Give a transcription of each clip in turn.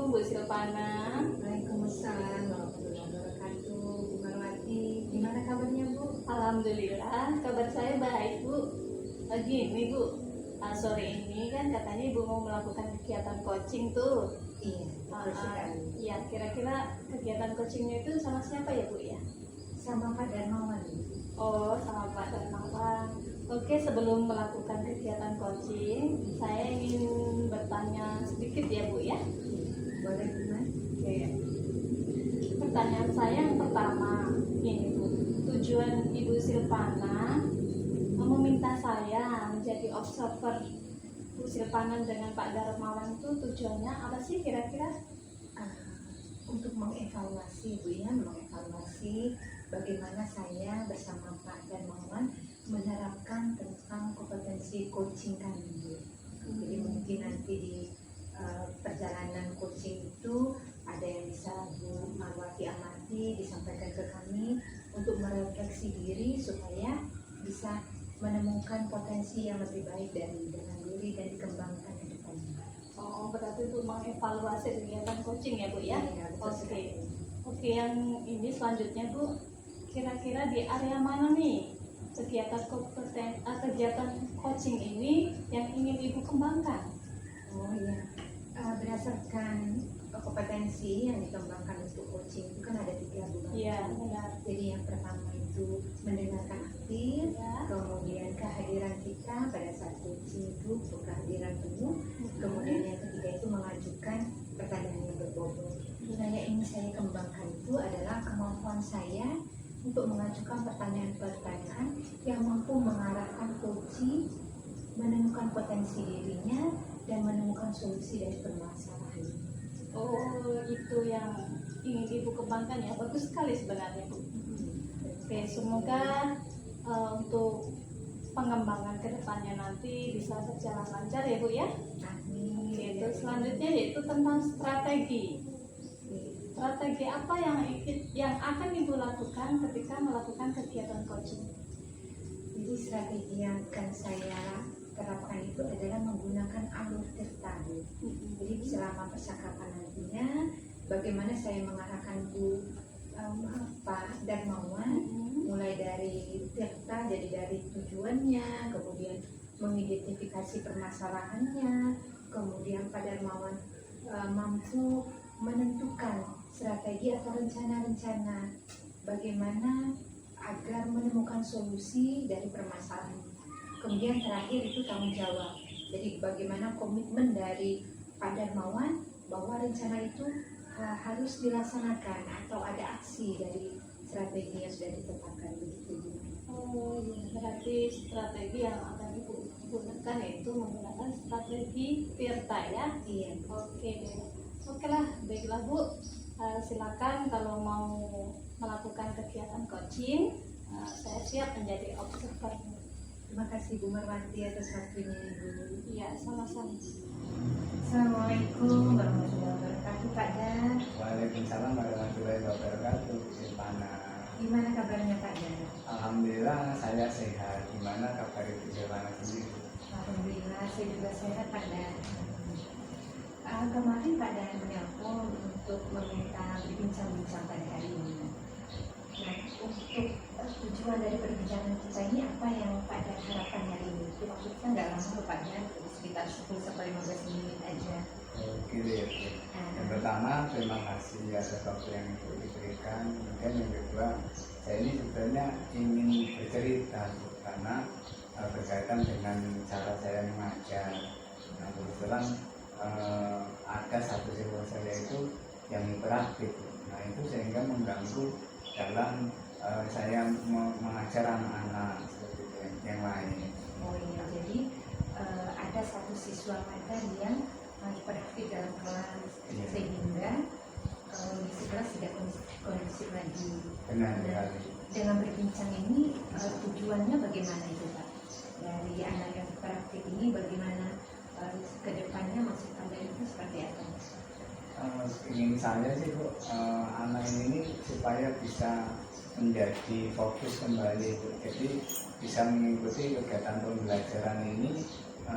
Bu Silvana. Waalaikumsalam warahmatullahi wabarakatuh. Bu Marwati, gimana kabarnya Bu? Alhamdulillah, kabar saya baik Bu. Gini Bu, sore ini kan katanya Ibu mau melakukan kegiatan coaching tuh. Iya, betul sekali. Ya, kira-kira kegiatan coachingnya itu sama siapa ya Bu ya? Sama Pak Darmawan. Oh, sama Pak Darmawan. Oke, sebelum melakukan kegiatan coaching, saya ingin bertanya sedikit ya Bu ya. Boleh Bu Mas? Oke. Pertanyaan saya yang pertama, ini Bu, tujuan Ibu Silvana meminta saya menjadi observer Bu Silvana dengan Pak Darmawan itu tujuannya apa sih kira-kira? Untuk mengevaluasi Bu ya, mengevaluasi bagaimana saya bersama Pak Darmawan menerapkan tentang kompetensi coaching kami Bu. Jadi mungkin nanti di perjalanan coaching itu ada yang bisa Bu Marwati amati, disampaikan ke kami untuk merefleksi diri supaya bisa menemukan potensi yang lebih baik dari dalam diri dan dikembangkan ke depannya. Oh, berarti untuk mengevaluasi kegiatan coaching ya Bu ya? Iya, betul sekali. Oke, yang ini selanjutnya Bu, kira-kira di area mana nih kegiatan coaching ini yang ingin Ibu kembangkan? Oh iya, berdasarkan kompetensi yang dikembangkan untuk coaching itu kan ada 3 Bu. Iya, benar. Jadi yang pertama itu mendengarkan aktif, Ya. kemudian kehadiran kita pada saat coaching itu kehadiran penuh, kemudian yang ketiga itu mengajukan pertanyaan yang berbobot. Nah yang ingin saya kembangkan itu adalah kemampuan saya untuk mengajukan pertanyaan-pertanyaan yang mampu mengarahkan coaching menemukan potensi dirinya dan menemukan solusi dari permasalahan. Oh, itu yang ingin Ibu kembangkan ya, bagus sekali sebenarnya Bu. Oke, semoga untuk pengembangan kedepannya nanti bisa berjalan lancar ya Bu ya. Amin. Oke, terus selanjutnya yaitu tentang strategi. Strategi apa yang akan Ibu lakukan ketika melakukan kegiatan coaching? Jadi strategi yang akan saya terapkan itu adalah menggunakan alur tertarik. Jadi selama percakapan nantinya, bagaimana saya mengarahkan Bu Pak Darmawan mulai dari tirta, jadi dari tujuannya, kemudian mengidentifikasi permasalahannya, kemudian Pak Darmawan mampu menentukan strategi atau rencana-rencana bagaimana agar menemukan solusi dari permasalahan. Kemudian terakhir itu tanggung jawab. Jadi bagaimana komitmen dari Pak Darmawan bahwa rencana itu harus dilaksanakan atau ada aksi dari strategi yang sudah ditetapkan begitu. Oh, ya, berarti strategi yang akan Ibu gunakan yaitu menggunakan strategi tirta ya. Iya. Oke lah, baiklah Bu. Silakan kalau mau melakukan kegiatan coaching, saya siap menjadi observer. Terima kasih Bu Marwati atas waktunya Ibu. Iya, sama-sama. Assalamualaikum warahmatullahi wabarakatuh Pak Dar. Waalaikumsalam warahmatullahi wabarakatuh. Silvana. Gimana kabarnya Pak Dar? Alhamdulillah saya sehat. Gimana kabar Ibu Silvana sendiri? Alhamdulillah saya juga sehat Pak Dar. Kemarin Pak Dar menelpon untuk meminta berbincang-bincang pada hari ini. Nah, untuk tujuan dari perbincangan kita ini apa yang Pak Dar harapkan hari ini? Itu maksudnya nggak lama Pak Dar, sekitar 10-15 menit aja. Oke. Yang pertama terima kasih atas waktu yang Ibu diberikan. Kemudian yang kedua, saya ini sebenarnya ingin bercerita karena berkaitan dengan cara saya mengajar. Nah, kebetulan ada satu siswa saya itu yang hiperaktif. Nah itu sehingga mengganggu dalam saya mengajar anak-anak seperti itu yang lain. Oh iya, jadi ada satu siswa Pak yang hiperaktif dalam kelas, Iya. sehingga kondisi kelas tidak kondusif lagi. Benar Nah, sekali. dengan berbincang ini tujuannya bagaimana itu Pak? Dari anak yang hiperaktif ini bagaimana ke depannya maksud Anda itu seperti apa? Ingin saya sih Bu, anak ini supaya bisa menjadi fokus kembali Bu. Jadi bisa mengikuti kegiatan pembelajaran ini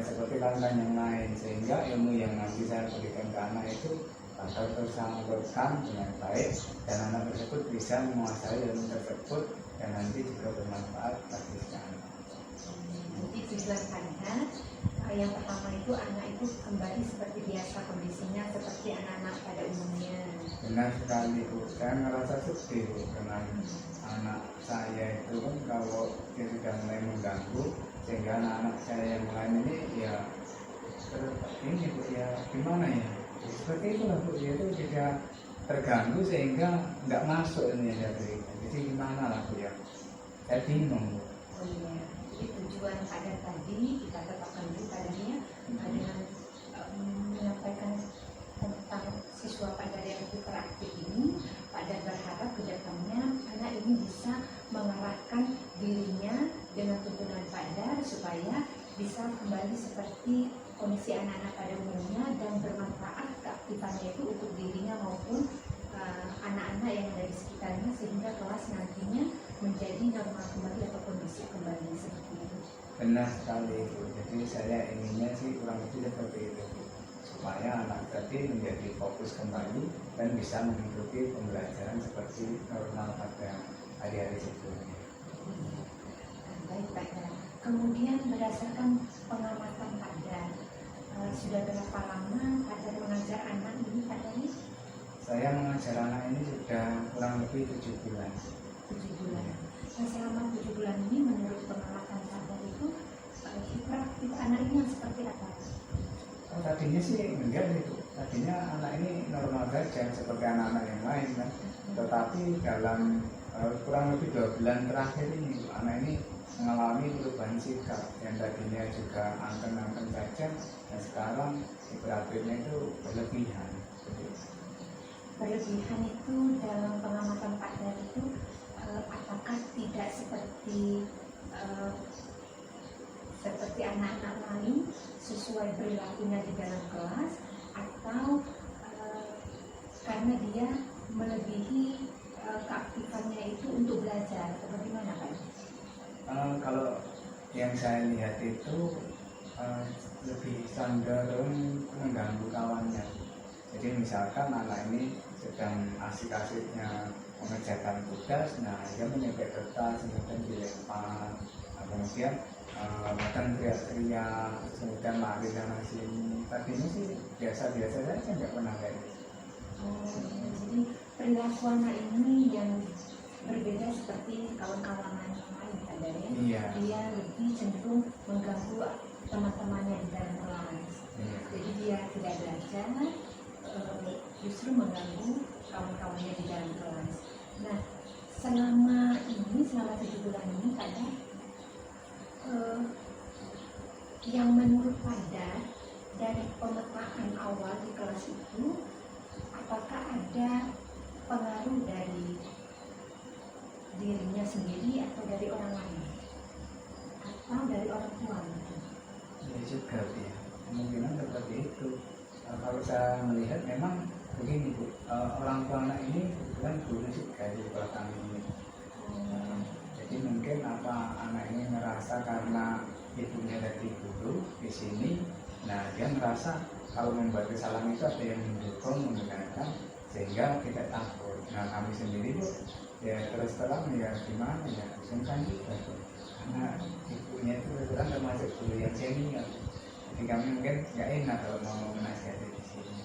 seperti kawan-kawan yang lain, sehingga ilmu yang nanti saya berikan ke anak itu atau tersalurkan dengan baik dan anak tersebut bisa menguasai ilmu tersebut dan nanti juga bermanfaat bagi si anak. Jadi tujuan pada yang pertama itu anak itu kembali seperti biasa kondisinya seperti anak-anak pada umumnya. Benar sekali Bu, saya merasa sedih Bu dengan anak saya itu kan kalau dia sudah mulai mengganggu sehingga anak-anak saya yang lain ini ya ini Bu ya gimana ya seperti itulah Bu, dia itu tidak terganggu sehingga nggak masuk ini ya dari jadi gimana lah Bu ya, saya bingung Bu. Oh iya, jadi tujuan pada tadi kita tetapkan dulu padanya dengan menyampaikan tentang siswa pada yang hiperaktif ini. Pada berharap ke depannya anak ini bisa mengarahkan dirinya dengan tuntunan Pada supaya bisa kembali seperti kondisi anak-anak pada umumnya dan bermanfaat keaktifannya itu untuk dirinya maupun anak-anak yang ada di sekitarnya sehingga kelas nantinya menjadi normal kembali atau kondisi kembali seperti itu. Benar sekali Bu, jadi saya inginnya sih kurang lebih seperti itu Bu, supaya anak tadi menjadi fokus kembali dan bisa mengikuti pembelajaran seperti normal pada hari-hari sebelumnya. Baik Pada. Kemudian berdasarkan pengamatan Pada, sudah berapa lama Pada mengajar anak ini Pada ini? Saya mengajar anak ini sudah kurang lebih 7 bulan. 7 bulan. Nah selama 7 bulan ini menurut pengamatan Pada itu hiperaktif anak ini yang seperti apa? Oh, tadinya sih enggak gitu. Tadinya anak ini normal saja seperti anak-anak yang lain kan. Tetapi dalam kurang lebih 2 bulan terakhir ini anak ini mengalami perubahan sikap yang tadinya juga angken-angken saja dan sekarang hiperaktifnya itu berlebihan. Berlebihan itu dalam pengamatan Pada itu apakah tidak seperti anak-anak lain sesuai perilakunya di dalam kelas atau karena dia melebihi keaktifannya itu untuk belajar atau bagaimana Pak? Kalau yang saya lihat itu lebih cenderung mengganggu kawannya. Jadi misalkan anak ini sedang asik-asiknya mengerjakan tugas, nah dia menyebek kertas, kemudian dilempar, kemudian kadang teriak-teriak, kemudian lari sana sini. Tadinya sih biasa-biasa saja, nggak pernah kayak gitu. Jadi perilaku anak ini yang berbeda seperti kawan-kawan yang lain kadarnya. Iya. Dia lebih cenderung mengganggu teman-temannya di dalam kelas. Iya. Jadi dia tidak belajar, justru mengganggu kawan-kawannya di dalam kelas. Nah, selama 7 bulan ini Pada yang menurut Pada dari pemetaan awal di kelas itu, apakah ada pengaruh dari dirinya sendiri atau dari orang lain atau dari orang tua gitu? Ya juga ya, kemungkinan seperti itu. Kalau saya melihat memang begini Bu, orang tua anak ini kebetulan guru juga di sekolah kami ini. Jadi mungkin apa anak ini merasa karena ibunya dari guru di sini, nah dia merasa kalau membuat kesalahan itu ada yang mendukung, mendengarkan, sehingga tidak takut. Nah kami sendiri Bu, ya terus terang ya gimana ya, sungkan juga Bu, karena ibunya itu kebetulan termasuk guru yang senior. Jadi kami mungkin nggak enak kalau mau menasihati di sini.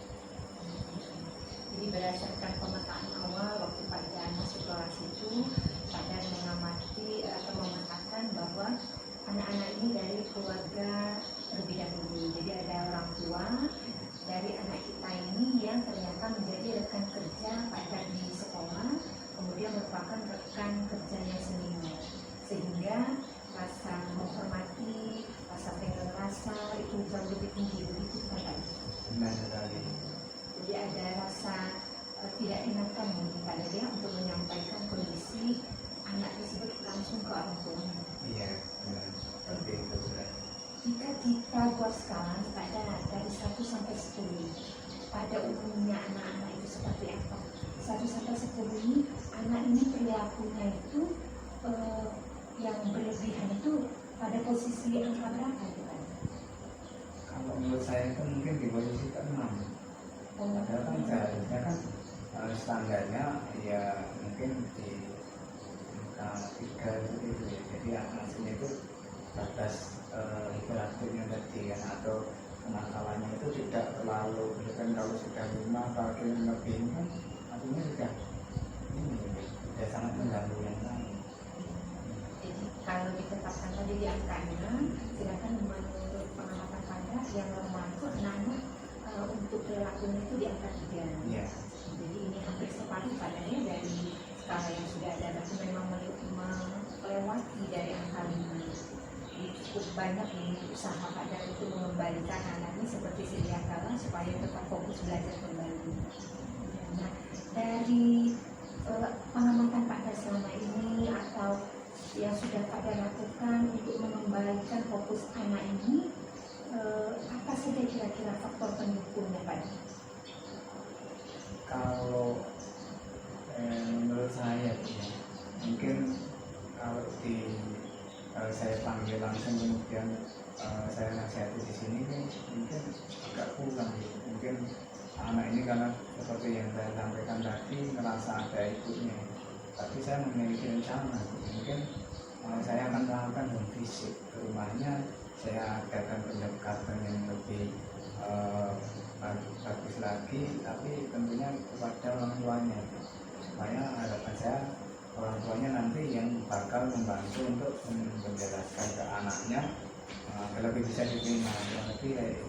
Jadi berdasarkan pemetaan awal waktu Pada masuk kelas itu, Pada mengamati atau memetakan bahwa anak-anak ini dari keluarga terlebih dahulu. Jadi ada orang tua dari anak kita ini yang ternyata menjadi rekan kerja Pada di sekolah, kemudian merupakan rekan kerjanya senior, sehingga rasa menghormati, rasa pengen rasa itu jauh lebih tinggi begitu Pada. Benar sekali. Jadi ada rasa tidak enakan mungkin Pada dia untuk menyampaikan kondisi anak tersebut langsung ke orang tuanya. Iya, benar. Seperti itu sudah. Jika kita buat skala Pada dari 1 sampai 10, pada umumnya anak-anak itu seperti apa? 1 sampai 10 ini anak ini perilakunya itu yang berlebihan itu pada posisi angka berapa itu Pada? Kalau menurut saya itu mungkin di posisi ke-6. Padahal kan standarnya ya mungkin di angka 3 gitu ya. Jadi maksudnya itu batas hiperaktifnya tadi kan, atau kenakalannya itu tidak terlalu, misalkan kalau sudah 5 kalau lebih kan artinya sudah ini sudah sangat mengganggu yang lain. Jadi kalau ditetapkan tadi di angka 6, silakan menurut pengamatan Anda yang normal itu anak-anak untuk perilakunya itu di angka 3. Iya. Jadi ini hampir separuh padanya dari skala yang sudah ada, tapi memang melewati dari angka 5. Cukup banyak ini usaha Pak Dar untuk mengembalikan anak ini seperti sedia kala supaya tetap fokus belajar kembali. Nah, dari pengamatan Pak Dar selama ini atau yang sudah Pak Dar lakukan untuk mengembalikan fokus anak ini, apa saja kira-kira faktor pendukungnya Pak Dar? Kalau menurut saya ya, mungkin kalau saya panggil langsung kemudian saya nasihati di sini mungkin agak kurang gitu. Mungkin anak ini karena seperti yang saya sampaikan tadi merasa ada ibunya, tapi saya memiliki rencana mungkin saya akan melakukan home visit ke rumahnya, saya adakan pendekatan yang lebih bagus lagi, tapi tentunya kepada orang tuanya, supaya harapan saya orang tuanya nanti yang bakal membantu untuk menjelaskan ke anaknya agar lebih bisa diterima, lebih kayak itu.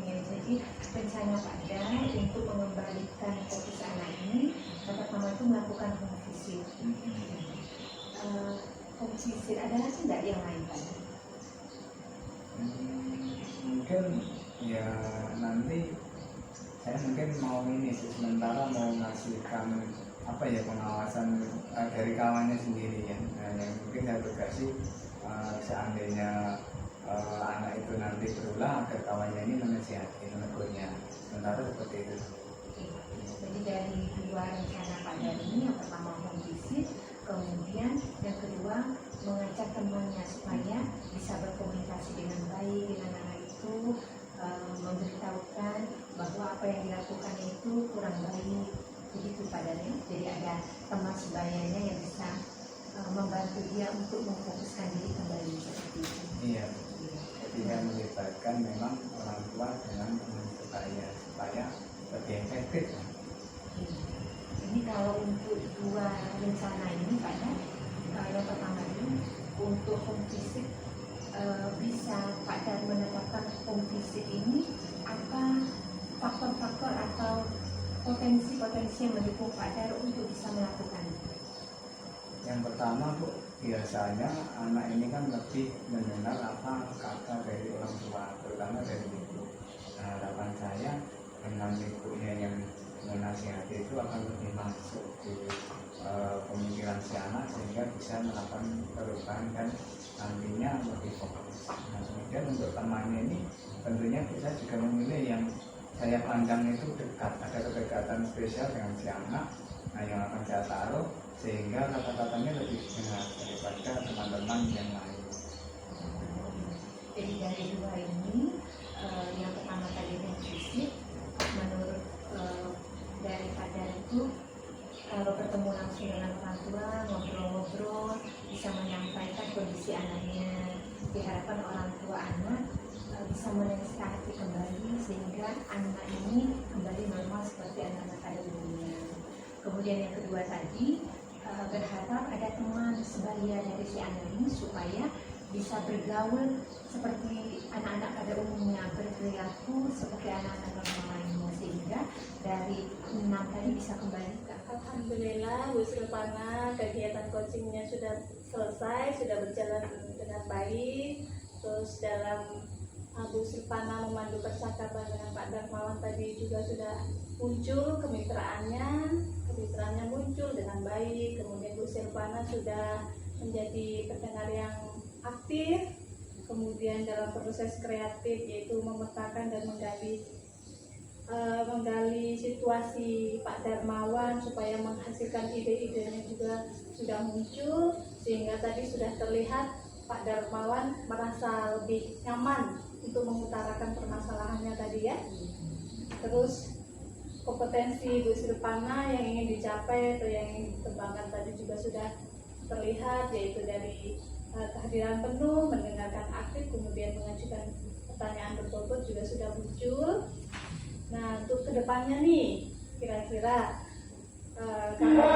Ya, jadi rencana Pak Dar untuk mengembalikan fokus anak ini pertama itu melakukan home visit. Home visit ada lagi nggak yang lain Pak Dar? Mungkin ya nanti saya mungkin mau ini sih, sementara mau ngasihkan apa ya pengawasan dari kawannya sendiri ya. Nah, yang mungkin saya berkasih seandainya anak itu nanti berulang agar kawannya ini menasihati menegurnya, sementara seperti itu. Jadi dari dua rencana Pak Dar ini, yang pertama home visit, kemudian yang kedua mengajak temannya supaya bisa berkomunikasi dengan baik dengan anak itu, memberitahukan bahwa apa yang dilakukan itu kurang baik, begitu Pak Dar. Jadi ada teman sebayanya yang bisa membantu dia untuk memfokuskan diri kembali seperti itu. Iya. Jadi melibatkan memang orang tua dengan teman sebaya supaya lebih efektif. Ini kalau untuk dua rencana ini Pak Dar, yang pertama ini untuk home visit, bisa Pak Dar menetapkan home visit ini apa faktor-faktor atau potensi-potensi yang mendukung Pak Dar untuk bisa melakukan itu? Yang pertama Bu, biasanya anak ini kan lebih mendengar apa kata dari orang tua, terutama dari ibu. Nah, harapan saya dengan ibunya yang menasihati itu akan lebih masuk di pemikiran si anak sehingga bisa melakukan perubahan dan nantinya lebih fokus. Nah, kemudian untuk temannya ini tentunya kita juga memilih yang saya pandang itu dekat, ada kedekatan spesial dengan si anak. Nah, yang akan saya taruh sehingga kata-katanya lebih dengar daripada teman-teman yang lain. Jadi dari dua ini, yang pertama tadi home visit, menurut daripada itu kalau bertemu langsung dengan orang tua, ngobrol-ngobrol, bisa menyampaikan kondisi anaknya, diharapkan orang tua anak bisa menasihati kembali sehingga anak ini kembali normal seperti anak-anak pada umumnya. Kemudian yang kedua tadi, berharap ada teman sebaya dari si anak ini supaya bisa bergaul seperti anak-anak pada umumnya, berperilaku seperti anak-anak normal lainnya, sehingga dari 6 tadi bisa kembali ke Alhamdulillah Bu Silvana, kegiatan coachingnya sudah selesai, sudah berjalan dengan baik. Terus dalam Bu Silvana memandu percakapan dengan Pak Darmawan tadi juga sudah muncul kemitraannya muncul dengan baik. Kemudian Bu Silvana sudah menjadi pendengar yang aktif. Kemudian dalam proses kreatif yaitu memetakan dan menggali situasi Pak Darmawan supaya menghasilkan ide-idenya juga sudah muncul, sehingga tadi sudah terlihat Pak Darmawan merasa lebih nyaman untuk mengutarakan permasalahannya tadi ya. Terus kompetensi Bu Silvana yang ingin dicapai atau yang ingin dikembangkan tadi juga sudah terlihat, yaitu dari kehadiran penuh, mendengarkan aktif, kemudian mengajukan pertanyaan berbobot juga sudah muncul. Nah, untuk kedepannya nih, kira-kira karena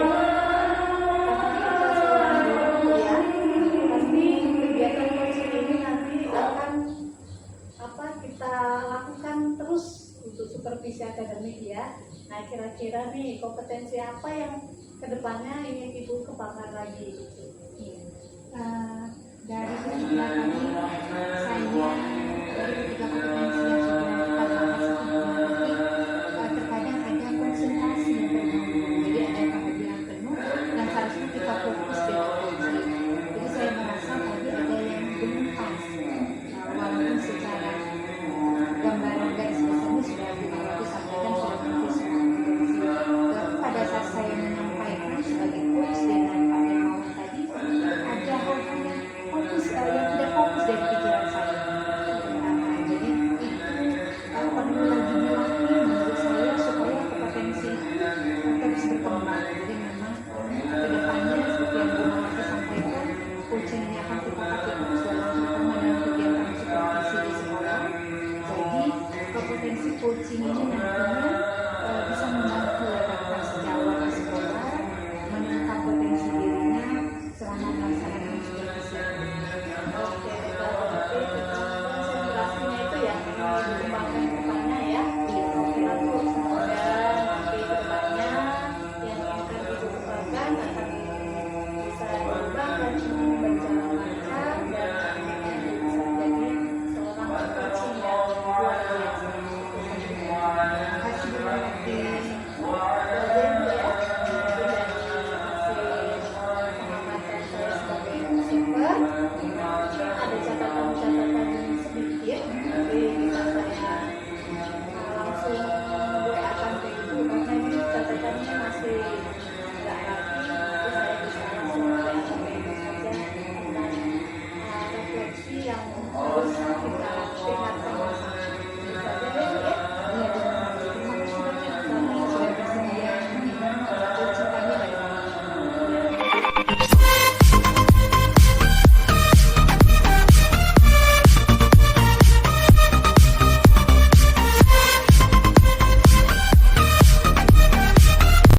kita seorang guru ya, pasti kegiatan coaching ini nanti akan kita lakukan terus untuk supervisi akademik ya. Nah, kira-kira nih kompetensi apa yang kedepannya ingin Ibu kembangkan lagi? Dari kegiatan tadi saya